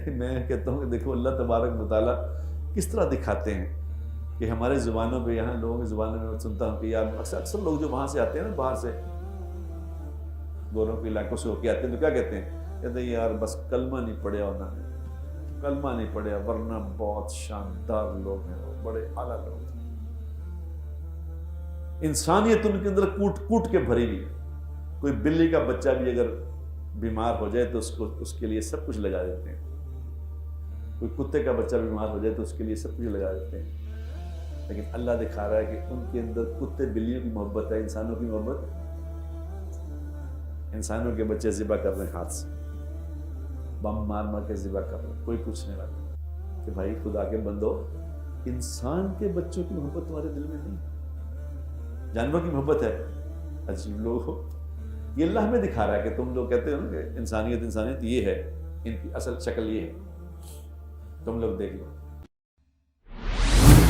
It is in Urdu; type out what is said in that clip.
میں کہتا ہوں کہ دیکھو اللہ تبارک و تعالیٰ کس طرح دکھاتے ہیں کہ ہمارے زبانوں پہ، یہاں لوگوں کی زبانوں میں سنتا ہوں کہ یار اکثر لوگ جو وہاں سے آتے ہیں نا، باہر سے گوروں کے علاقوں سے ہو کے آتے ہیں، تو کیا کہتے ہیں یار بس کلمہ نہیں پڑھیا ہونا، کلمہ نہیں پڑھیا، ورنہ بہت شاندار لوگ ہیں، وہ بڑے اعلیٰ لوگ ہیں، انسانیت ان کے اندر کوٹ کوٹ کے بھری ہوئی ہے۔ کوئی بلی کا بچہ بھی اگر بیمار ہو جائے تو اس کے لیے سب کچھ لگا دیتے ہیں، کوئی کتے کا بچہ بیمار ہو جائے تو اس کے لیے سب کچھ لگا دیتے ہیں، لیکن اللہ دکھا رہا ہے کہ ان کے اندر کتے بلیوں کی محبت ہے، انسانوں کی محبت۔ انسانوں کے بچے ذبح کر رہے ہیں، ہاتھ سے بم مار مار کے ذبح کر رہے ہیں، کوئی پوچھنے والا کہ بھائی خدا کے بندو، انسان کے بچوں کی محبت تمہارے دل میں نہیں، جانور کی محبت ہے؟ عجیب لوگ ہو۔ یہ اللہ ہمیں دکھا رہا ہے کہ تم لوگ کہتے ہو نا کہ انسانیت یہ ہے، ان کی اصل شکل یہ ہے، تم لوگ دیکھ لو۔